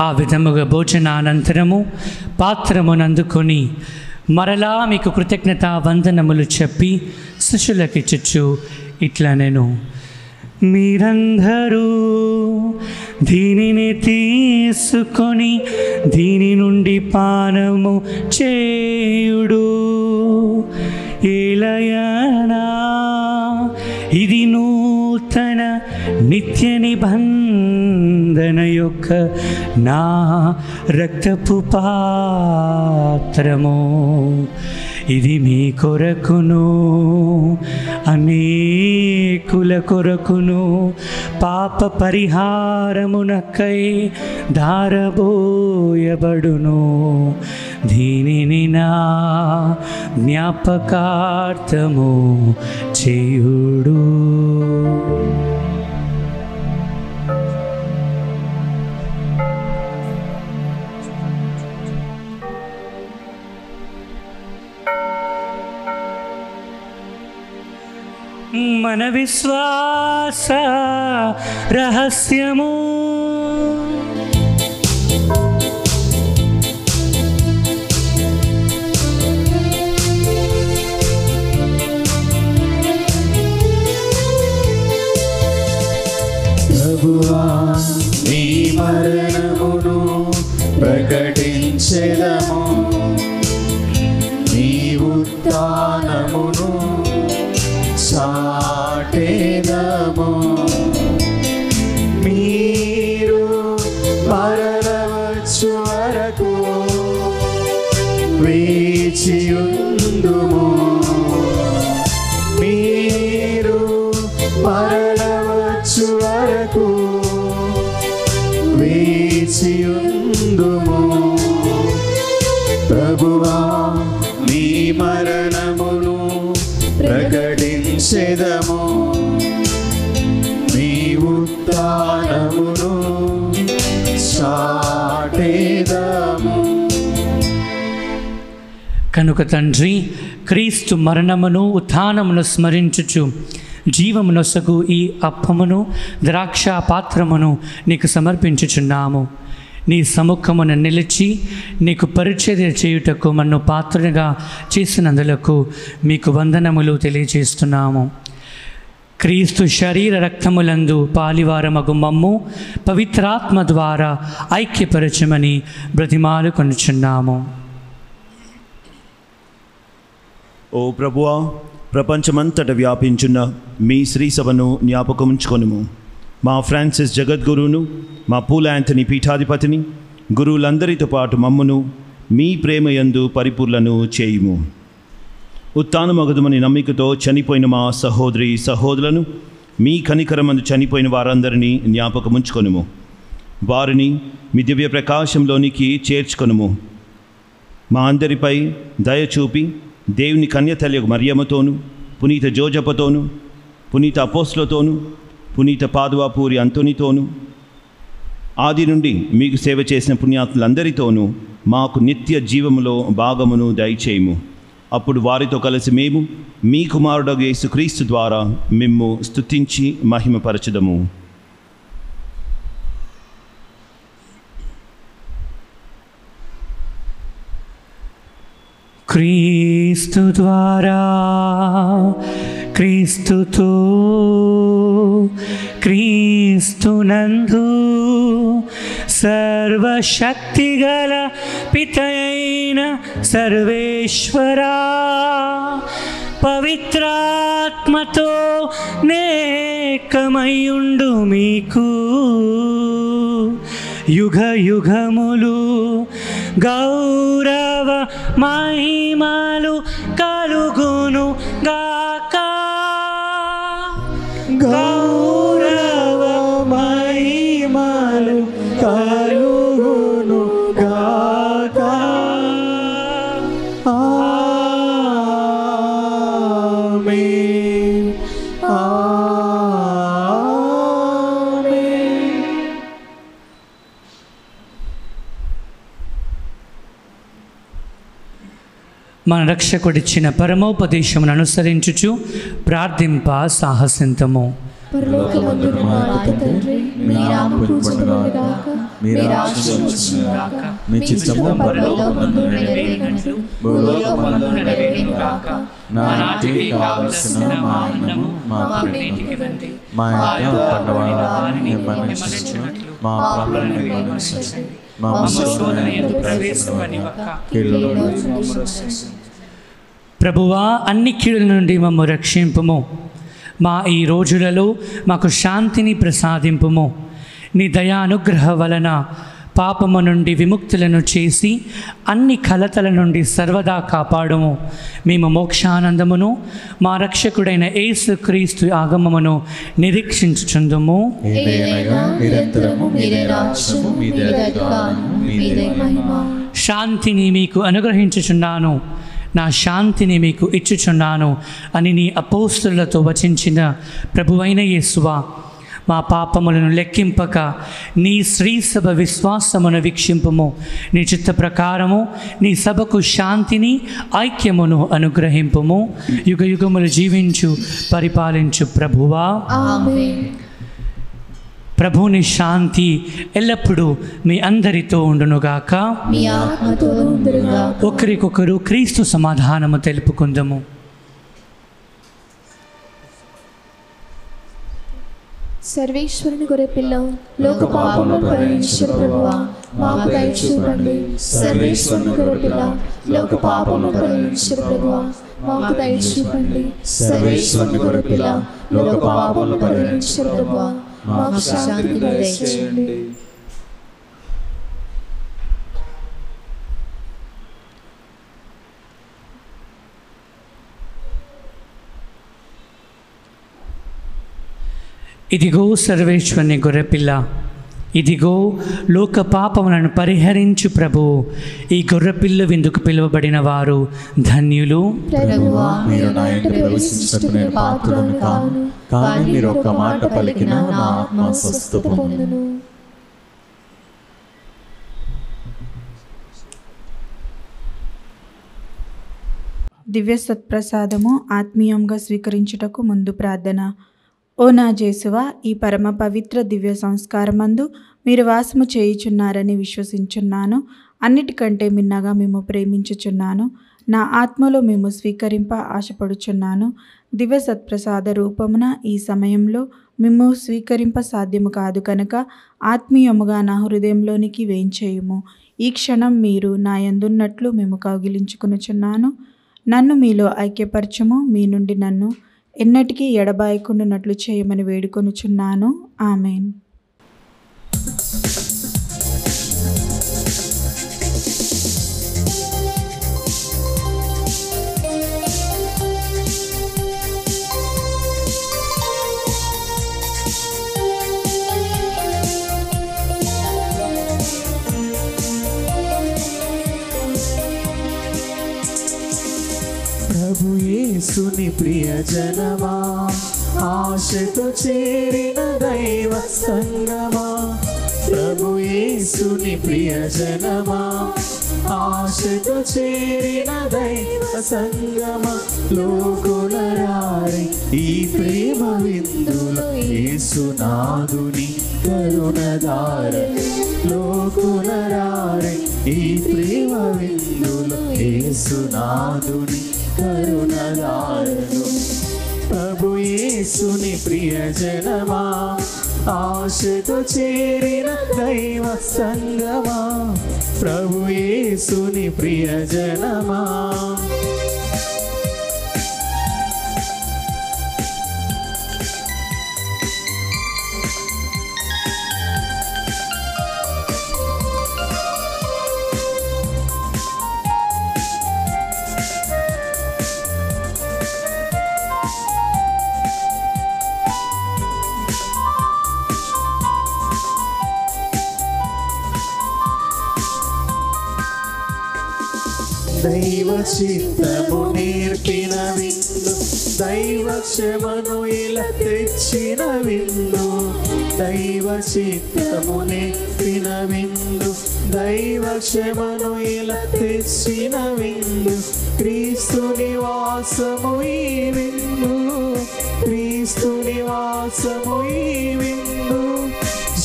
ఆ విధముగా భోజనానంతరము పాత్రమునందుకొని మరలా మీకు కృతజ్ఞత వందనములు చెప్పి శిష్యులకిచ్చుచు ఇట్లా నేను, మీరందరూ దీనిని తీసుకొని దీని నుండి పానము చేయుడు. ఏలయనా ఇది నూతన నిత్య నిబంధన యొక్క నా రక్తపు పాత్రము. ఇది మీ కొరకును అనేకుల కొరకును పాప పరిహారమునకై ధారబోయబడును. దీనిని నా జ్ఞాపకార్థము చేయుడు. మన విశ్వాస రహస్యము ప్రకటించెదము నీ ఉత్థానమును చాటెదము మీరు మరలవచ్చు వరకు వేచియుందుము మీరు మరలవచ్చు వరకు వేచియుందుము ప్రభువా నీ మరణమును ప్రకటించెదము నీ ఉత్థానమును చాటెదము. కనుక తండ్రి, క్రీస్తు మరణమును ఉత్థానమును స్మరించుచు జీవమునొసగు ఈ అప్పమును ద్రాక్ష పాత్రమును నీకు సమర్పించుచున్నాము. నీ సముఖమున నిలిచి నీకు పరిచర్య చేయుటకు మన్ను పాత్రగా చేసినందులకు మీకు వందనములు తెలియజేస్తున్నాము. క్రీస్తు శరీర రక్తములందు పాలివారమగు మమ్ము పవిత్రాత్మ ద్వారా ఐక్యపరచమని బ్రతిమాలు కొనుచున్నాము. ఓ ప్రభువా, ప్రపంచమంతట వ్యాపించున్న మీ శ్రీసభను జ్ఞాపకముంచుకొనుము. మా ఫ్రాన్సిస్ జగద్గురువును, మా పూల యాంథనీ పీఠాధిపతిని, గురువులందరితో పాటు మమ్మును మీ ప్రేమయందు పరిపూర్ణను చేయుము. ఉత్థానమగుదుమని నమ్మికతో చనిపోయిన మా సహోదరి సహోదరులను, మీ కనికరమందు చనిపోయిన వారందరినీ జ్ఞాపకముంచుకొనుము. వారిని మీ దివ్య ప్రకాశంలోనికి చేర్చుకొనుము. మా అందరిపై దయచూపి దేవుని కన్యతల్లి మరియమ్మతోను, పునీత జోజపతోను, పునీత అపోస్తులతోను, పునీత పాదువాపూరి అంతోనితోను, ఆది నుండి మీకు సేవ చేసిన పుణ్యాత్ములందరితోనూ మాకు నిత్య జీవములో భాగమును దయచేయము. అప్పుడు వారితో కలిసి మేము మీ కుమారుడు యేసుక్రీస్తు ద్వారా మిమ్ము స్తుతించి మహిమపరచుదము. క్రీస్తు ద్వారా, క్రీస్తుతో, క్రీస్తునందు సర్వశక్తిగల పితయైన సర్వేశ్వరా, పవిత్రాత్మతో నేకమయుండు మీకు యుగ యుగములు గౌరవ మహిమలు కలుగును గాక. గౌరవ మహిమలు కలుగును గాక. ఆమేన్. మన రక్షకుడిచ్చిన పరమోపదేశమును అనుసరించుచు ప్రార్థింప సాహసింతము. పరలోకమందున్న మా తండ్రి, మీ నామము పూజింపబడుగాక, మీ రాజ్యం వచ్చుగాక, మీ చిత్తము పరలోకమందు నెరవేరినట్లు భూలోకమందు నెరవేరుగాక. నానాటికి కావలసిన మా అన్నము మాకు నేటికివ్వండి. మా యొక్క పట్టవారిని మన్నించున్నట్లు మా పాపలను మన్నించండి. మా శోధనయందు ప్రవేశింపనివ్వక కీడులో నుండి మమ్ము రక్షించండి. ప్రభువా, అన్ని కీడుల నుండి మమ్ము రక్షింపుము. మా ఈ రోజులలో మాకు శాంతిని ప్రసాదింపుము. నీ దయానుగ్రహ వలన పాపము నుండి విముక్తులను చేసి అన్ని కలతల నుండి సర్వదా కాపాడుము. మేము మోక్షానందమును మా రక్షకుడైన యేసుక్రీస్తు ఆగమమును నిరీక్షించుచుందుము. నిరంతరము మీదే రాజ్యము, మీదే అధికారము, మీదే మహిమ. శాంతిని మీకు అనుగ్రహించుచున్నాను, నా శాంతిని మీకు ఇచ్చుచున్నాను అని నీ అపోస్తులతో వచించిన ప్రభువైన యేసువా, మా పాపములను లెక్కింపక నీ శ్రీసభ విశ్వాసమును వీక్షింపుము. నీ చిత్త ప్రకారము నీ సభకు శాంతిని ఐక్యమును అనుగ్రహింపుము. యుగ యుగములు జీవించు పరిపాలించు ప్రభువా. ఆమేన్. ప్రభుని శాంతి ఎల్లప్పుడూ మీ అందరితో ఉండునుగాక. మీ ఆత్మతో ఉండునుగాక. ఒకరికొకరు క్రీస్తు సమాధానము తెలుపుకుందాము. సర్వేశ్వరుని గొర్రెపిల్ల లోక పాపములను పరిహరించు ప్రభువా మాకు దయ చూపండి. సర్వేశ్వరుని గొర్రెపిల్ల లోక పాపములను పరిహరించు ప్రభువా మాకు దయ చూపండి. సర్వేశ్వరుని గొర్రెపిల్ల లోక పాపములను పరిహరించు ప్రభువా మాకు శాంతి దయచేయండి. ఇదిగో సర్వేశ్వరుని గొర్రెపిల్ల, ఇదిగో లోక పాపములను పరిహరించు ప్రభు. ఈ గొర్రెపిల్ల విందుకు పిలువబడిన వారు ధన్యులు. ప్రభువా మీరు నా ఇంట ప్రవేశించుటకు నేను పాత్రుడను కాను, కానీ మీరు ఒక్క మాట పలికిన నా ఆత్మ స్వస్థత పొందును. దివ్య సత్ప్రసాదము ఆత్మీయంగా స్వీకరించుటకు ముందు ప్రార్థన. ఓ నా జేసువా, ఈ పరమ పవిత్ర దివ్య సంస్కారమందు మీరు వాసము చేయుచున్నారని విశ్వసించున్నాను. అన్నిటికంటే మిన్నగా మేము ప్రేమించుచున్నాను. నా ఆత్మలో మేము స్వీకరింప ఆశపడుచున్నాను. దివ్య సత్ప్రసాద రూపమున ఈ సమయంలో మేము స్వీకరింప సాధ్యము కాదు కనుక ఆత్మీయముగా నా హృదయంలోనికి వేంచేయుము. ఈ క్షణం మీరు నా యందున్నట్లు మేము కౌగిలించుకొనుచున్నాను. నన్ను మీలో ఐక్యపరచుము. మీ నుండి నన్ను ఎన్నటికీ ఎడబాయకుండానట్లు చేయమని వేడుకొనుచున్నాను. ఆమెన్. ప్రభు యేసుని ప్రియజనమా, ఆశతో చేరిన దైవ సంగమా. ప్రభు యేసుని ప్రియజనమా, ఆశతో చేరిన దైవ సంగమా. లోకులరారే ఈ ప్రేమ విందులో యేసునాథుని కరుణధారలు. లోకులరారే ఈ ప్రేమ విందులో యేసునాథుని కరుణధారలు. ప్రభు యేసుని ప్రియజనమా, ఆశతో చేరిన దైవ సంగమా. ప్రభు యేసుని ప్రియజనమా. దైవ చిత్తము నేర్పిన విందు, దైవ క్షమను ఇలా తెచ్చిన విందు. దైవ చిత్తము నేర్పిన విందు, దైవ క్షమను ఇలా తెచ్చిన విందు. క్రీస్తు నివాసము ఈ విందు, క్రీస్తు నివాసము ఈ విందు.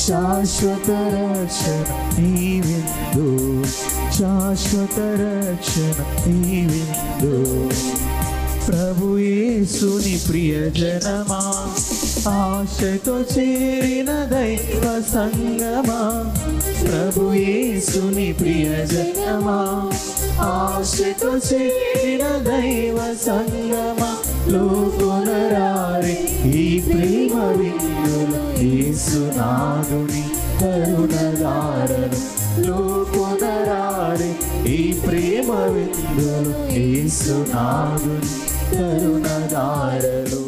శాశ్వత రక్షణ ఈ విందు, శాశ్వత రక్షణ ఈ విందు. ప్రభు యేసుని ప్రియజనమా, ఆశతో చేరిన దైవ సంగమా. ప్రభు యేసుని ప్రియజనమా, ఆశతో చేరిన దైవ సంగమా. లోకులరారే ఈ ప్రేమ విందులో యేసునాథుని కరుణధారలు. లోకులరారే ఈ ప్రేమ విందులో యేసునాథుని కరుణధారలు.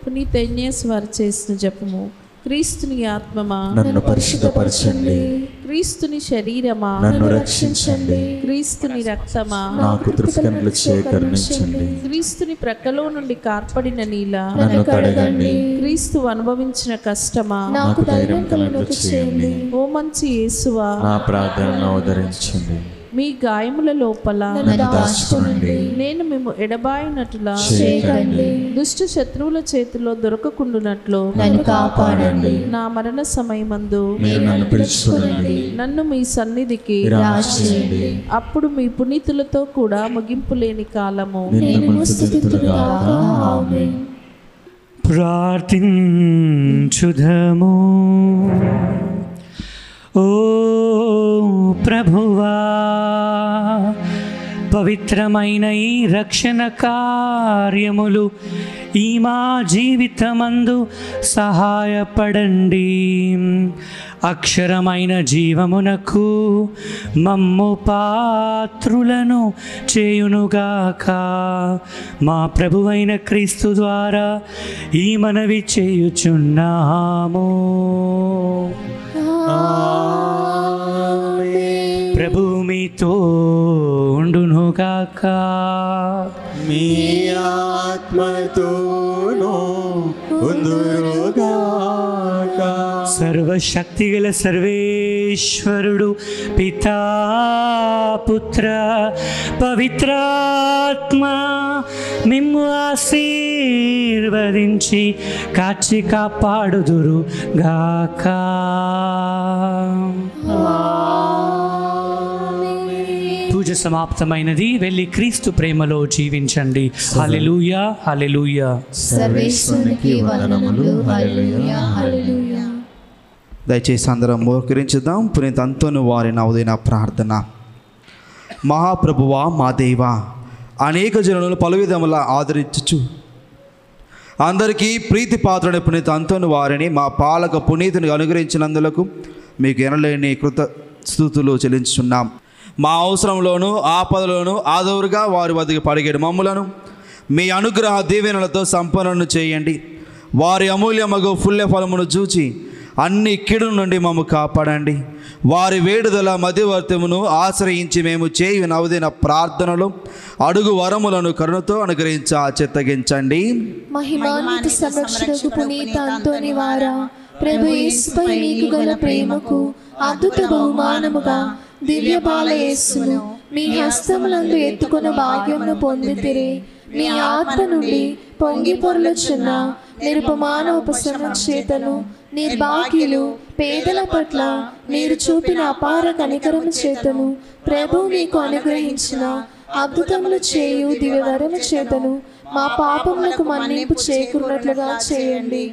పునీత ఇగ్నేస్ వారు చేసిన జపము. క్రీస్తుని ఆత్మమా నన్ను పరిశుద్ధపరచండి, క్రీస్తుని శరీరమా నన్ను రక్షించండి. క్రీస్తుని రక్తమా నాకు తృప్తికరములు కరుణించండి. క్రీస్తుని ప్రక్కలో నుండి కార్పడిన నీల నన్ను కడగండి. క్రీస్తు అనుభవించిన కష్టమా నాకు ధైర్యం కలుగునట్లు చేయండి. ఓ మంచి యేసువా నా ప్రార్థనను ఆదరించండి. మీ గాయముల లోపల నన్ను దాచుకోండి. నేను మేము ఎడబాయినట్లా చేయకండి. దుష్ట శత్రువుల చేతిలో దొరకకుండునట్లు నన్ను కాపాడండి. నా మరణ సమయమందు మీరు నన్ను పిలుచుకోండి, నన్ను మీ సన్నిధికి రాచేయండి. అప్పుడు మీ పునీతులతో కూడా ముగింపు లేని కాలము నిన్ను స్తుతింతురుగాక. ఆమేన్. ప్రార్థించుదము. ఓ ప్రభువా, పవిత్రమైన ఈ రక్షణ కార్యములు ఈ మా జీవితమందు సహాయపడండి. అక్షరమైన జీవమునకు మమ్ము పాత్రులను చేయునుగాక. మా ప్రభువైన క్రీస్తు ద్వారా ఈ మనవి చేయుచున్నాము. ప్రభు మీతో ఉండునుగాక. మీ ఆత్మతోనూ ఉండునుగాక. సర్వశక్తిగల సర్వేశ్వరుడు పితా పుత్ర పవిత్రాత్మ మిమ్ము ఆశీర్వదించి కాచి కాపాడుదురు గాక. పూజ సమాప్తమైనది. వెళ్ళి క్రీస్తు ప్రేమలో జీవించండి. హల్లెలూయా, హల్లెలూయా. సర్వేశ్వరునికి వందనములు. హల్లెలూయా, హల్లెలూయా. దయచేసి అందరం మోకరించుదాం. పునీత అంతోని వారి నవదిన ప్రార్థన. మహాప్రభువా, మా దేవా, అనేక జనులను పలు విధములా ఆదరించుచు అందరికీ ప్రీతి పాత్రుడైన పునీత అంతోని వారిని మా పాలక పునీతుని అనుగ్రహించినందులకు మీకు ఎనలేని కృతస్తుతులు చెల్లించుచున్నాం. మా అవసరంలోనూ ఆపదలోనూ ఆదవురుగా వారి వద్దకు పడిగేడు మమ్ములను మీ అనుగ్రహ దీవెనలతో సంపన్నులను చేయండి. వారి అమూల్యమగు పుణ్య ఫలమును చూచి అన్ని కీడుల నుండి మమ్ము కాపాడండి. వారి వేడుదల మధ్యవర్తమును ఆశ్రయించి మేము చేయు నవదిన ప్రార్థనలు అడుగు వరములను కరుణతో అనుగ్రహించి చిత్తగించండి. మహిమాన్విత సంరక్షణకు పునీత అంతోని వారా, ప్రభు యేసుపై మీకు గల ప్రేమకు అద్భుత బహుమానముగా దివ్య బాల యేసును మీ హస్తములందు ఎత్తుకున్న భాగ్యమును పొందితిరి. మీ ఆత్మ నుండి పొంగి పొర్లుచున్న నిరుపమాన ఉపశమనం చేతను నిర్భాగ్యులు పేదల పట్ల మీరు చూపిన అపార కనికరము చేతను ప్రభు మీకు అనుగ్రహించిన అద్భుతములు చేయు దివ్యవరము చేతను మా పాపములకు మన్నింపు చేకూరినట్లుగా చేయండి.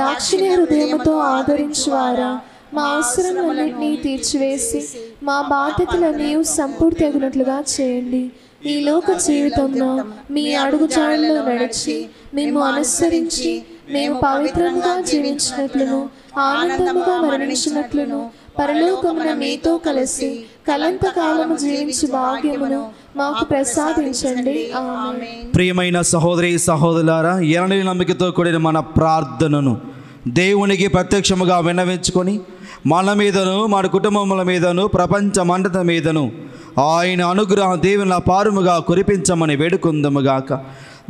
దాక్షిణ్య హృదయముతో ఆదరించువారా, మా అవసరములన్నింటినీ తీర్చివేసి మా బాధ్యతలన్నీ సంపూర్తి అగినట్లుగా చేయండి. ఈ లోక జీవితంలో మీ అడుగుజాడల్లో నడిచి మేము అనుసరించి మేము పవిత్రంగా జీవించినట్లును ఆనందముగా మరణించినట్లును పరలోకమున మీతో కలిసి కలంత కాలము జీవించు భాగ్యమును మాకు ప్రసాదించండి. ఆమేన్. ప్రియమైన సహోదరి సహోదరులారా, ఎనలేని నమ్మికతో కూడిన మన ప్రార్థనను దేవునికి ప్రత్యక్షముగా విన్నవించుకొని మన మీదను మన కుటుంబముల మీదను ప్రపంచమంతట మీదను ఆయన అనుగ్రహ దేవుని పారుముగా కురిపించమని వేడుకుందముగాక.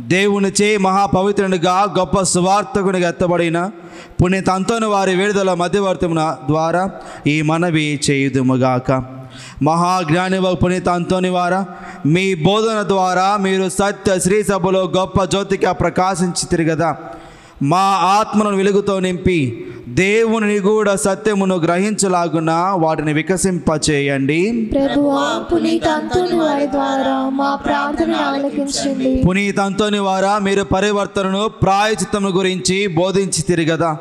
దేవునిచే మహాపవిత్రునిగా గొప్ప సువార్తకునిగా ఎత్తబడిన పునీత అంతోని వారి విడుదల మధ్యవర్తమున ద్వారా ఈ మనవి చేయుదుముగాక. మహాజ్ఞాని పునీత అంతోని వారా, మీ బోధన ద్వారా మీరు సత్య శ్రీ సభలో గొప్ప జ్యోతిగా ప్రకాశించి తిరిగదా మా ఆత్మను వెలుగుతో నింపి దేవుని నిగూఢ సత్యమును గ్రహించలాగున వాటిని వికసింపచేయండి. ప్రభువా, పునీత అంతోని వారి ద్వారా మా ప్రార్థన ఆలకించండి. పునీత అంతోని వారా, మీరు పరివర్తనను ప్రాయచిత్తము గురించి బోధించి తిరిగదా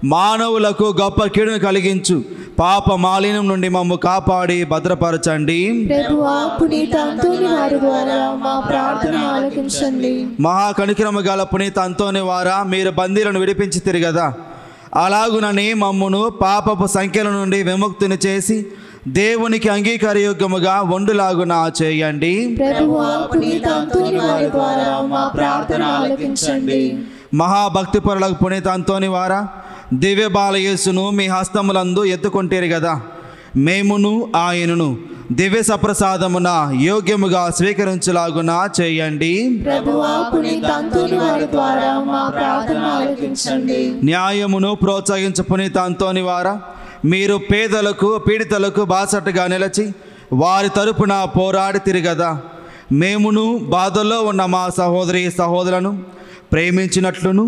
మానవులకు గొప్ప కీడును కలిగించు పాప మాలిన్యం నుండి మమ్ము కాపాడి భద్రపరచండి. ప్రభువా, పునీత అంతోని వారి ద్వారా మా ప్రార్థన ఆలకించండి. మహాకనికరము గల పునీత అంతోని వారా, మీరు బందీలను విడిపించి తిరిగదా అలాగునని మమ్మును పాపపు సంఖ్యల నుండి విముక్తిని చేసి దేవునికి అంగీకారయోగ్యముగా వండులాగున చేయండి. ప్రభువా, పునీత అంతోని వారి ద్వారా మా ప్రార్థన ఆలకించండి. మహాభక్తిపరులకు పునీత అంతోని వారా, దివ్య బాలయేసును మీ హస్తములందు ఎత్తుకొంటేరు కదా మేమును ఆయనను దివ్య సప్రసాదమున యోగ్యముగా స్వీకరించులాగున చేయండి. ప్రభువా, పునీత అంతోని వారి ద్వారా మా ప్రార్థన ఆలకించండి. న్యాయమును ప్రోత్సహించు పునీత అంతోని వారా, మీరు పేదలకు పీడితులకు బాసటగా నిలిచి వారి తరపున పోరాడి తిరిగదా మేమును బాధల్లో ఉన్న మా సహోదరి సహోదరులను ప్రేమించినట్లును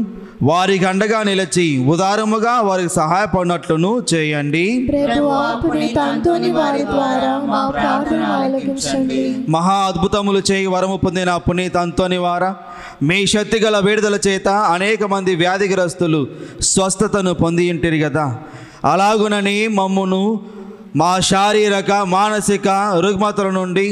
వారికి అండగా నిలిచి ఉదారముగా వారికి సహాయపడినట్లును చేయండి. ప్రభువా, పునీత అంతోని వారి ద్వారా మా ప్రార్థన ఆలకించండి. మహా అద్భుతములు చేయి వరము పొందిన పునీత అంతోని వారా, మీ శక్తిగల విడుదల చేత అనేక మంది వ్యాధిగ్రస్తులు స్వస్థతను పొంది ఉంటిరి కదా. అలాగునని మమ్మును మా శారీరక మానసిక రుగ్మతల నుండి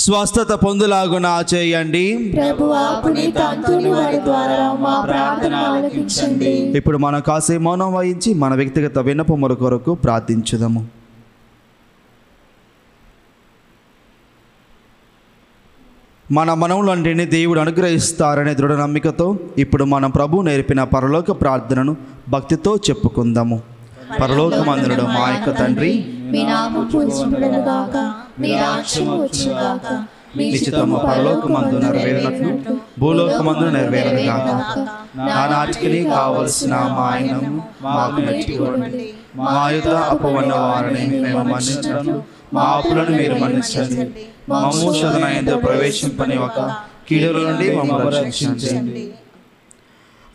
స్వస్థత పొందులాగున చేయండి. ప్రభువా, పునీత అంతోని వారి ద్వారా మా ప్రార్థన ఆలకించండి. ఇప్పుడు మనం కాసేపు మౌనం వహించి మన వ్యక్తిగత విన్నపముల కొరకు ప్రార్థించుదాము. మన మనవులన్నింటినీ దేవుడు అనుగ్రహిస్తారనే దృఢ నమ్మికతో ఇప్పుడు మనం ప్రభు నేర్పిన పరలోక ప్రార్థనను భక్తితో చెప్పుకుందాము. పరలోకమందునుడు మా యొక్క తండ్రి, మీ నామము పూజింపబడును గాక, మీ రాజ్యం వచ్చును గాక, మీ చిత్తము పరలోకమందు నెరవేరినట్లు భూలోకమందు నెరవేరును గాక. నానాటికి కావలసిన మా ఆయనము మాకు నేర్చుకోండి. మా యుద్ధ అపవన్న వారిని మేము మన్నించను, మా అప్పులను మీరు మన్నించండి. మమ్ము శోధనయందు ప్రవేశింపని ఒక కీడుల నుండి మమ్మల్ని రక్షించండి.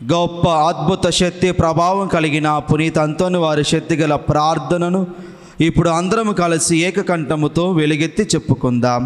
గొప్ప అద్భుత శక్తి ప్రభావం కలిగిన పునీత అంతోని వారి శక్తిగల ప్రార్థనను ఇప్పుడు అందరం కలిసి ఏకకంఠముతో వెలుగెత్తి చెప్పుకుందాం.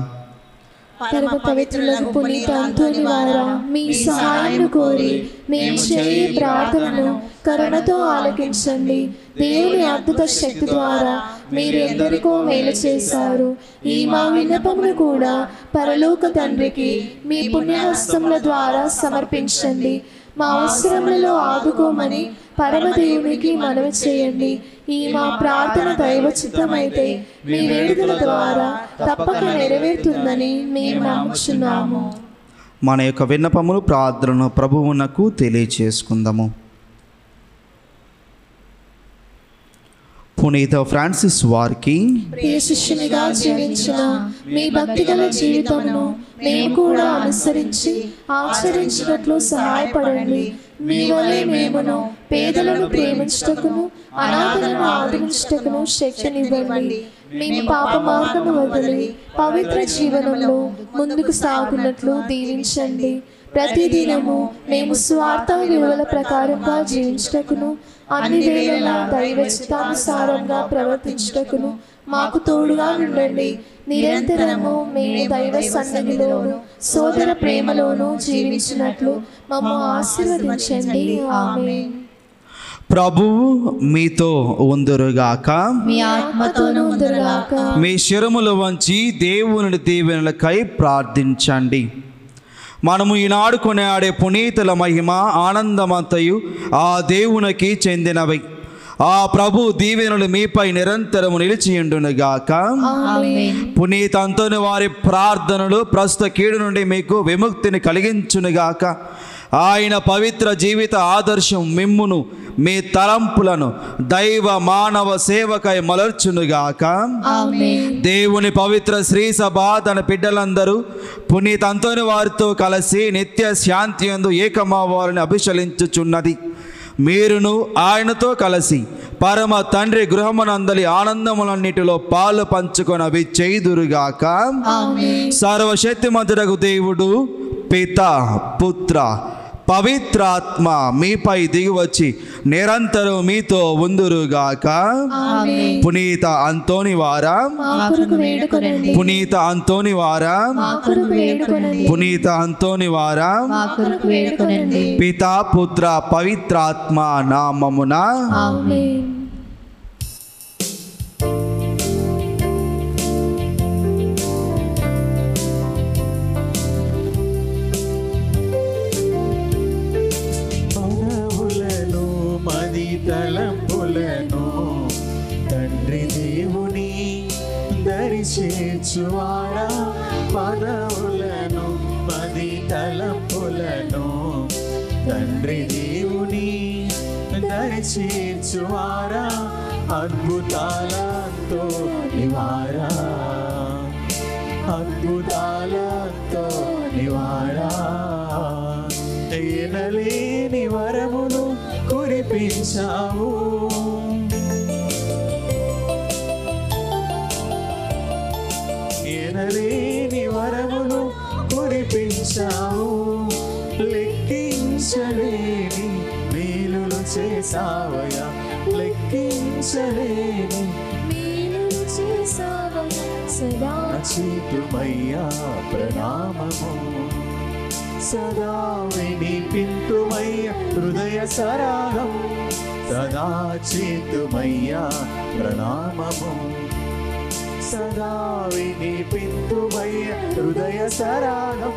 పరమ పవిత్రులకు పునీత అంతోని వారా, మీ సహాయం కోరి మేము చేయి ప్రార్థనను కరుణతో ఆలకించండి. దేవుని అద్భుత శక్తి ద్వారా మీరు ఎందరికో మేలు చేశారు. ఈ మా విన్నపమును కూడా పరలోక తండ్రికి మీ పుణ్యహస్తముల ద్వారా సమర్పించండి. మా అవసరములలో ఆదుకోమని పరమదేవునికి మనవి చేయండి. ఈ మా ప్రార్థన దైవ చిత్తమైతే మీ వేడుకల ద్వారా తప్పక నెరవేరుతుందని మేము నమ్ముచున్నాము. మన యొక్క విన్నపములు ప్రార్థనను ప్రభువునకు తెలియచేసుకుందాము. పునీత ఫ్రాన్సిస్ వారికి ప్రియ శిష్యునిగా జీవించిన మీ భక్తిగల జీవితమును మేము కూడా అనుసరించి ఆచరించినట్లు సహాయపడండి. మీ వలె మేమును పేదలను ప్రేమించుటకును అనాథలను ఆదరించుటకును శక్తినివ్వండి. మేము పాప మార్గము వదిలి పవిత్ర జీవనంలో ముందుకు సాగునట్లు దీవించండి. ప్రతిదినము మేము స్వార్థ విలువల ప్రకారంగా జీవించుటకును అన్ని వేళలా దైవ చిత్తానుసారంగా ప్రవర్తించుటకును మాకు తోడుగా ఉండండి. నిరంతరము మేము దైవ సన్నిధిలోను సోదర ప్రేమలోను జీవించినట్లు మమ్మల్ని ఆశీర్వదించండి. ఆమేన్. ప్రభువు మీతో ఉందురుగాక, మీ ఆత్మతోనూ ఉందురుగాక. మీ శిరములు వంచి దేవుని దీవెనలకై ప్రార్థించండి. మనము ఈనాడు కొనియాడే పునీతుల మహిమ ఆనందమంతయు ఆ దేవునికి చెందినవి. ఆ ప్రభు దీవెనలు మీపై నిరంతరము నిలిచియుండునుగాక. పునీత అంతోని వారి ప్రార్థనలు ప్రస్తుత కీడు నుండి మీకు విముక్తిని కలిగించునుగాక. ఆయన పవిత్ర జీవిత ఆదర్శం మిమ్మును మీ తలంపులను దైవ మానవ సేవకై మలర్చునుగాక. దేవుని పవిత్ర శ్రీ సభ తన బిడ్డలందరూ పునీత అంతోని వారితో కలిసి నిత్య శాంతి యందు ఏకమవ్వాలని అభిషలించుచున్నది. మీరును ఆయనతో కలిసి పరమ తండ్రి గృహమునందలి ఆనందములన్నిటిలో పాలు పంచుకొనవి చేయుదురుగాక. సర్వశక్తిమంతుడగు దేవుడు పిత పుత్ర పవిత్రాత్మ మీపై దిగివచ్చి నిరంతరం మీతో ఉందురుగాక. పునీత అంతోని వారా, పునీత అంతోని వారా, పునీత అంతోని వారా, పిత పుత్ర పవిత్రాత్మ నామమున ఆమేన్. తలంపులను తండ్రి దేవుని దరిచేర్చువాడా, పదవులను పది తలంపులను తండ్రి దేవుని దరిచేర్చువారా, అద్భుతాలతో నివారా, అద్భుతాలతో నివారా. ఎనలేని వరమును కురిపించావు, ఎనలేని వరమును కురిపించావు. లెక్కించలేని చేసావయ్యా లెక్కించలేని మేలులు చేసావయ్యా సదా చేతుమయ్యా ప్రణామము సదా వినిపింతుమయ్యా హృదయ సరాగం సదా చేతుమయ్యా ప్రణామము సదా వినిపింతుమయ్యా హృదయ సరాగం